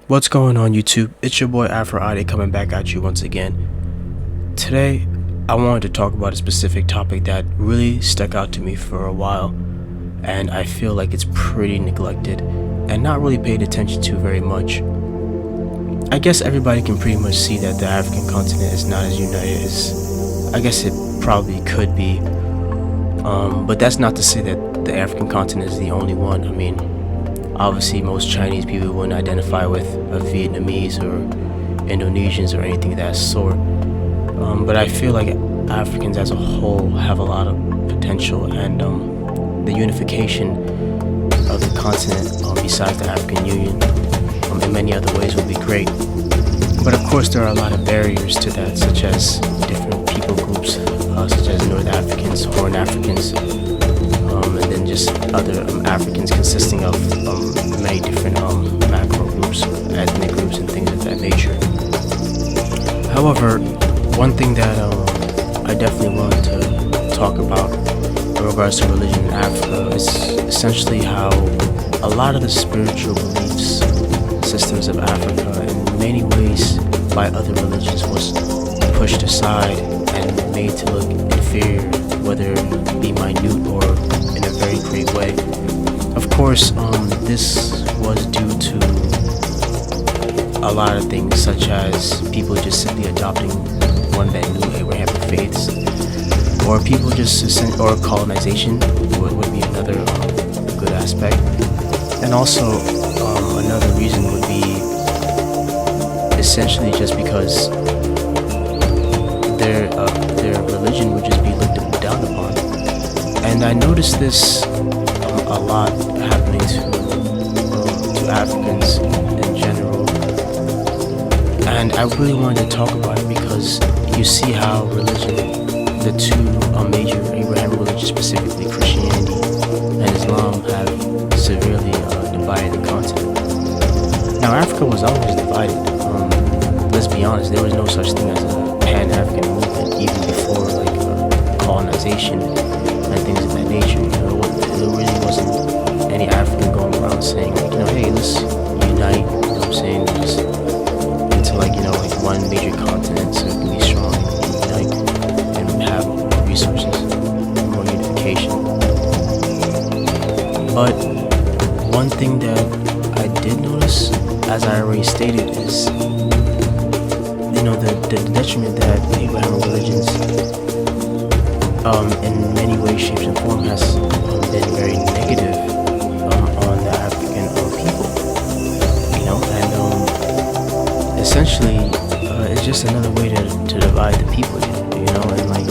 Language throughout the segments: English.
What's going on YouTube? It's your boy Afro Adi coming back at you once again. Today, I wanted to talk about a specific topic that really stuck out to me for a while, and I feel like it's pretty neglected and not really paid attention to very much. I guess everybody can pretty much see that the African continent is not as united as I guess it probably could be. But that's not to say that the African continent is the only one. I mean, obviously most Chinese people wouldn't identify with Vietnamese or Indonesians or anything of that sort. But I feel like Africans as a whole have a lot of potential, and the unification of the continent, besides the African Union, in many other ways would be great. But of course there are a lot of barriers to that, such as different people groups, such as North Africans, Horn Africans, and then just other Africans consisting of many different macro groups, ethnic groups, and things of that nature. However, one thing that I definitely want to talk about in regards to religion in Africa is essentially how a lot of the spiritual beliefs systems of Africa in many ways by other religions was pushed aside and made to look inferior, whether it be minute or in a very great way. Of course, this was due to a lot of things, such as people just simply adopting one that knew Abrahamic faiths, or people just or colonization would be another good aspect. And also another reason would be essentially just because their religion would just be looked down upon. And I noticed this a lot happening to Africans in general. And I really wanted to talk about it because you see how religion, the two major Abrahamic religions, specifically Christianity and Islam, have severely divided the continent. Now, Africa was always divided. Let's be honest, there was no such thing as a Pan-African movement even before colonization and things of that nature. There really wasn't any African going around saying, hey, let's unite, I'm saying, just into one major continent so it can be strong and unite and have more resources, more unification. But one thing that I did notice, as I already stated, is the detriment that Abrahamic religions in many ways, shapes, and form has been very negative on the African people. And essentially it's just another way to divide the people, and like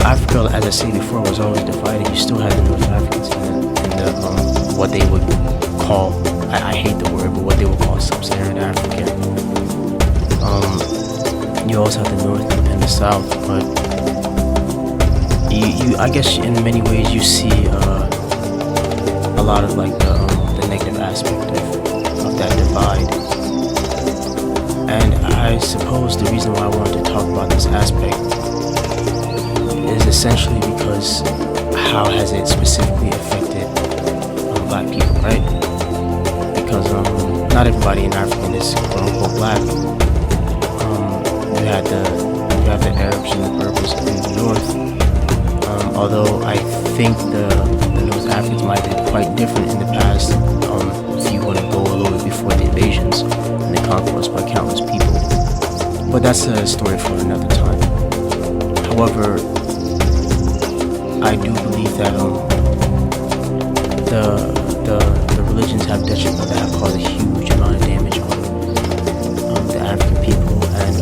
Africa, as I said before, was always divided. You still had the North Africans and the what they would call, I hate the word, but what they would call sub-Saharan Africa. You also have the North and the South, but I guess in many ways you see a lot of the negative aspect of that divide. And I suppose the reason why I wanted to talk about this aspect is essentially because how has it specifically affected black people, right? Because not everybody in Africa is quote unquote black. You have the Arabs and the Berbers in the north. Although I think the North Africans might have been quite different in the past, if you want to go a little bit before the invasions and the conquest by countless people. But that's a story for another time. However, I do believe that the religions have caused a huge amount of damage on the African people and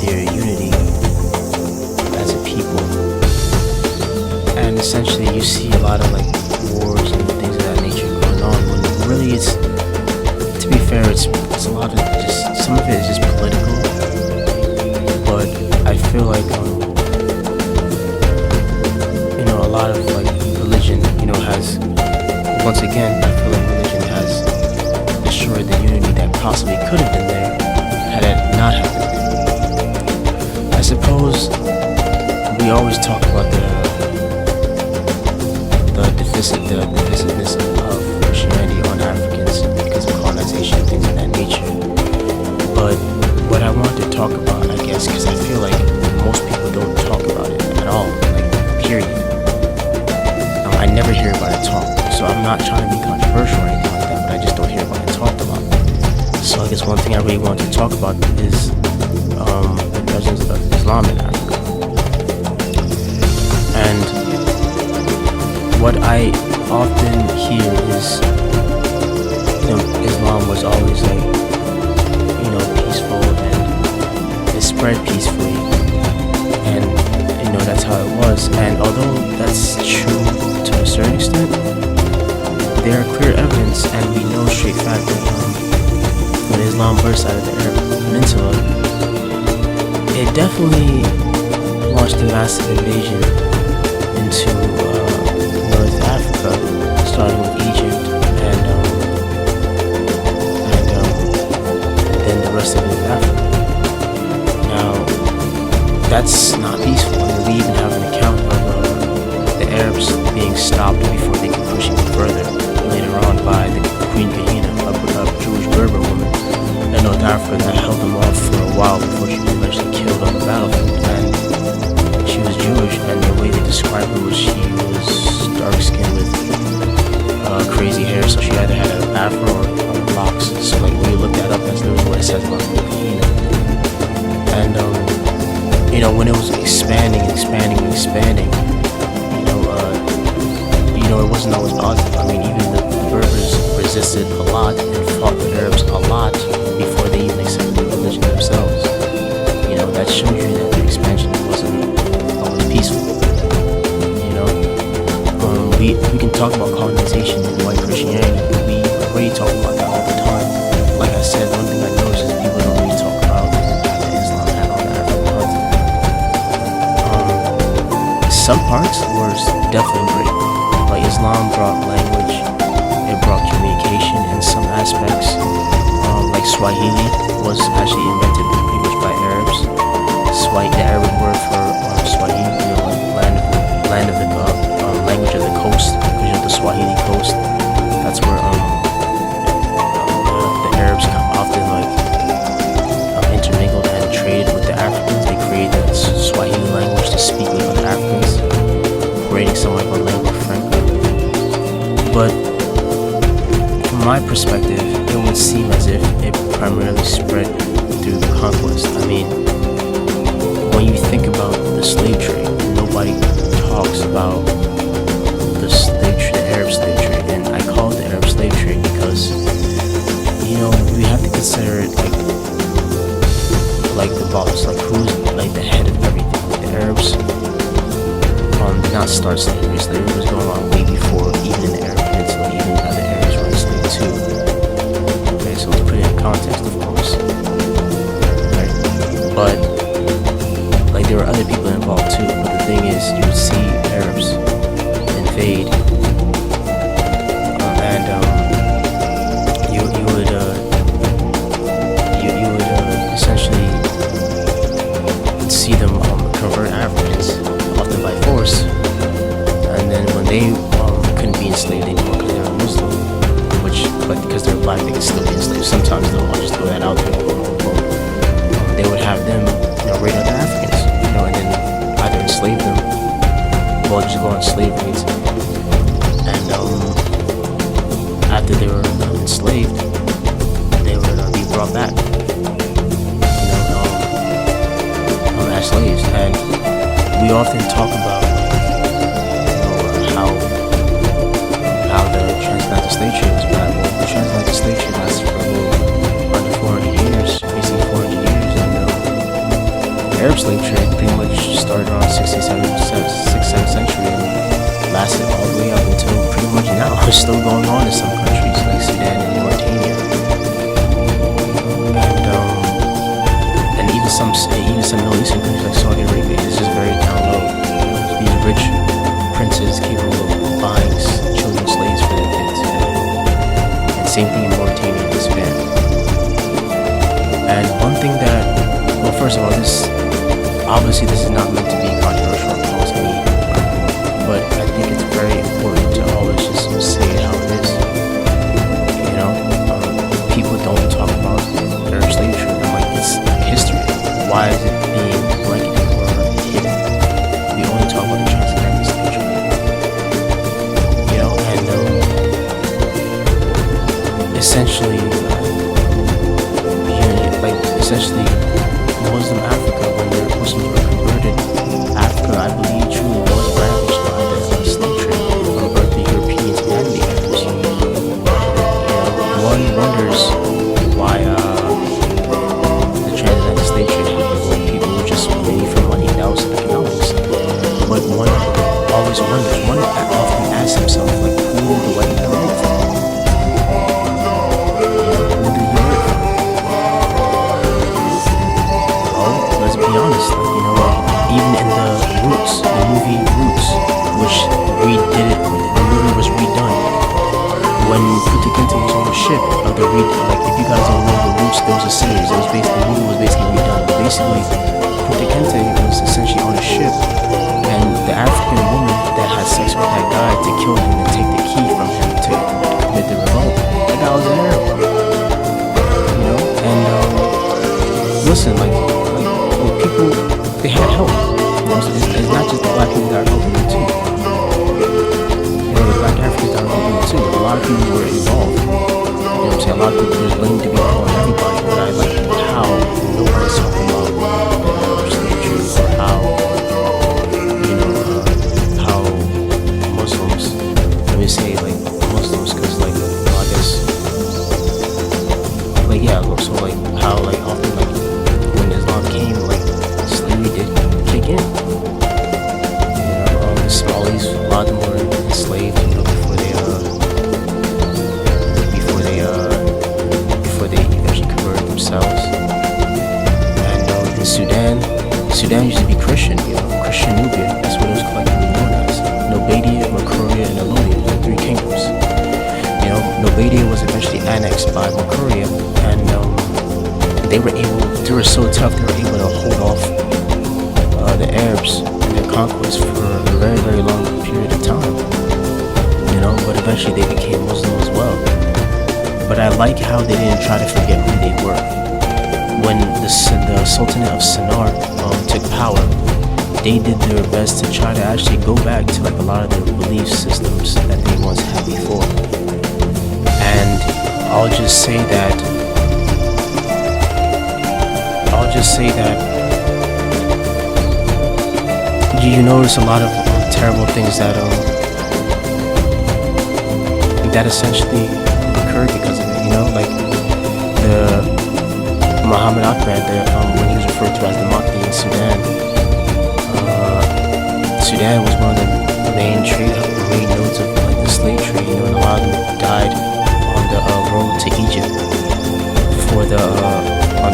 their unity as a people. And essentially you see a lot of wars and things of that nature going on, when really it's, to be fair, it's a lot of just, some of it is just political. But I feel like a lot of religion has, once again, I feel like religion has destroyed the unity that possibly could have been there had it not happened. I suppose we always talk about the divisiveness of Christianity on Africans because of colonization and things of that nature. talk about, I guess, because I feel like most people don't talk about it at all, like, period. I never hear about it talked, so I'm not trying to be controversial or anything like that, but I just don't hear about it talked about. So I guess one thing I really want to talk about is the presence of Islam in Africa. And what I often hear is, Islam was always like, peaceful, and it spread peacefully, and that's how it was. And although that's true to a certain extent, there are clear evidence, and we know straight fact that when Islam burst out of the Arab Peninsula, it definitely launched a massive invasion into North Africa, starting with Egypt and then the rest of Africa. Now, that's not peaceful. I mean, we even have an account of the Arabs being stopped before they could push even further later on by the Queen Kahina, a Jewish Berber woman in North Africa that held them off for a while before she was eventually killed on the battlefield. And she was Jewish, and the way they described her was she was dark-skinned with crazy hair, so she either had an afro or locks. So like when you look that up, that's literally what it says about Queen Kahina. And when it was expanding, it wasn't always positive. I mean, even the Berbers resisted a lot and fought the Arabs a lot before they even accepted the religion themselves. That shows you that the expansion wasn't always peaceful. We can talk about colonization and white Christianity, but we already talk about that all the time. Like I said, one thing I noticed is people don't really talk about the impact that Islam had on the African continent. Some parts were definitely great. Like Islam brought language, it brought communication in some aspects. Like Swahili was actually invented pretty much by Arabs. The Arabic word for Swahili, like land of the language of the coast, because the Swahili coast. That's where the Arabs often intermingled and traded with the Africans. They created the Swahili language to speak with other Africans, creating somewhat of a lingua franca. But from my perspective, it would seem as if it primarily spread through conquest. I mean, when you think about the slave trade, nobody talks about the Arab slave trade, and I call it the Arab slave trade because we have to consider it like the boss, like who's like the head of everything. Like the Arabs did not start slavery. Slavery was going on way before, even in the Arab Peninsula. Even other areas were enslaved too. Okay, so let's put it in context, of course. Right? But there were other people involved too. But the thing is, you would see Arabs invade, and you would essentially see them convert Africans, often by force. And then when they couldn't be enslaved anymore because they were Muslim, but because they're black, they could still be enslaved. Sometimes I'll just throw that out there, quote unquote. They would have them, raid other Africans, and then either enslave them, or just go on slave raids. And after they were enslaved, they would be brought back, as slaves. And we often talk about how the transatlantic slave trade was bad. Well, the transatlantic slave trade lasted for under 400 years, basically 400 years, and the Arab slave trade pretty much started around 6th, 7th century and lasted all the way up until pretty much now. It's still going on in some countries like Sudan and Mauritania, and even some Middle Eastern countries like Saudi Arabia. It's just very down low. These rich princes capable of buying children slaves for their kids. And same thing in Mauritania and Sudan. And one thing that, well, first of all, this is not meant to be controversial or cause any argument, but I think it's very important to always just say it how it is. People don't talk about Arab slave trade. I'm like, it's history. essentially, essentially Muslim Africa, when the Muslims were converted, Africa, I believe, truly was ravaged by the slave trade from both the Europeans and the Arabs. One wonders why the transatlantic slave trade happened when people were just greedy for money. That was economics. But one always wonders, one often asks himself, like, who do I inherit from? Who do you inherit from? Well, let's be honest, even in the movie Roots, which redid it, the movie was redone. When Kunta Kinte was on the ship, if you guys don't know the Roots, there was a series. The movie was basically redone. But basically, Kunta Kinte was essentially on a ship, and the African woman that had sex with that guy to kill him and take the key from him to commit the revolt, that guy was an Arab. And listen, people, they had help. It's not just the black people that are helping them too. The black Africans that are helping them too. A lot of people were involved. A lot of people, there's blame to be put on everybody, but I like how nobody's talking about slave trade, or how Muslims, let me say Muslims, because I guess, how often when Islam came, slavery did kick in. The Somalis, a lot of them were enslaved, before they eventually converted themselves. And in Sudan used to be Christian, Christian Nubia. That's what it was collectively known as. Nobadia, Makuria, and Alonia, the three kingdoms. Nobadia was eventually annexed by Makuria, and they were so tough, they were able to hold off the Arabs and their conquest for a very, very long period of time. But eventually they became Muslim as well. But I like how they didn't try to forget who they were. When the Sultanate of Sennar took power, they did their best to try to actually go back to a lot of their belief systems that they once had before. And I'll just say that you notice a lot of terrible things that essentially occurred because of it. The Muhammad Akbar, when he was referred to as the Mahdi in Sudan. Sudan was one of the main nodes of the slave trade, and a lot of them died on the road to Egypt.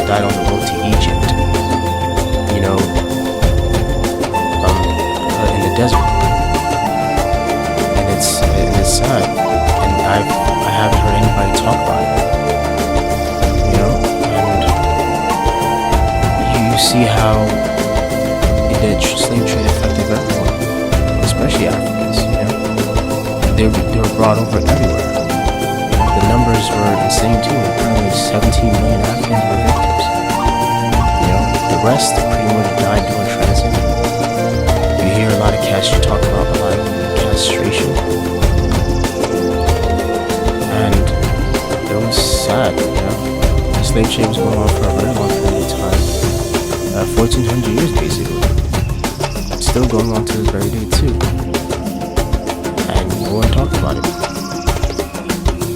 Died on the road to Egypt. In the desert, and it's sad, and I haven't heard anybody talk about it. And you see how the slave trade affected everyone, especially Africans. They were brought over everywhere. The numbers were insane too. Apparently 17 million Africans were victims. The rest pretty much died during transit. You hear a lot of you talk about a lot of castration, and it was sad. The slave trade was going on for a very long period of time, 1400 years basically. It's still going on to this very day too, and no one talks about it.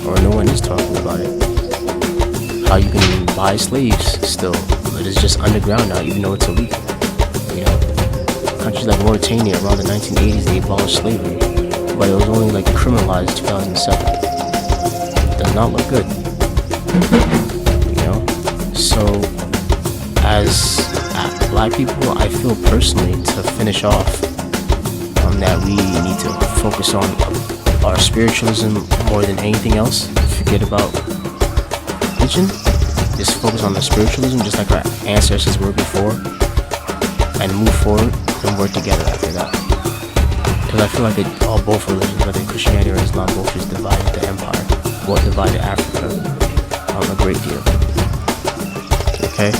Or no one is talking about it. How you can buy slaves still, but it's just underground now, even though it's illegal. Countries like Mauritania around the 1980s, they abolished slavery, but it was only criminalized in 2007. It does not look good. So as black people, I feel personally, to finish off, that we need to focus on our spiritualism more than anything else. Forget about religion. Just focus on the spiritualism, just like our ancestors were before, and move forward and work together after that. Because I feel like both religions, whether Christianity or Islam, both just divided the empire, divided Africa a great deal. Okay?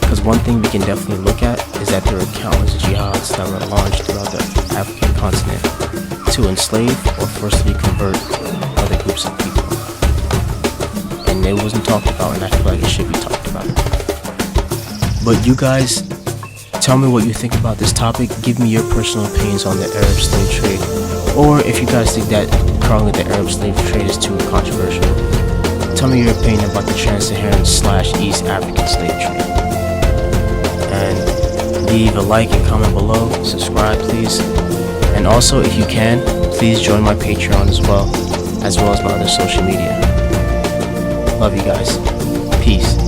Because one thing we can definitely look at is that there are countless jihads that were launched throughout the African continent to enslave or forcibly convert other groups of people. and it wasn't talked about, and I feel like it should be talked about. But you guys, tell me what you think about this topic. Give me your personal opinions on the Arab slave trade, or if you guys think that currently the Arab slave trade is too controversial, tell me your opinion about the Trans-Saharan/East African slave trade. And leave a like and comment below. Subscribe, please. And also, if you can, please join my Patreon as well as my other social media. Love you guys. Peace.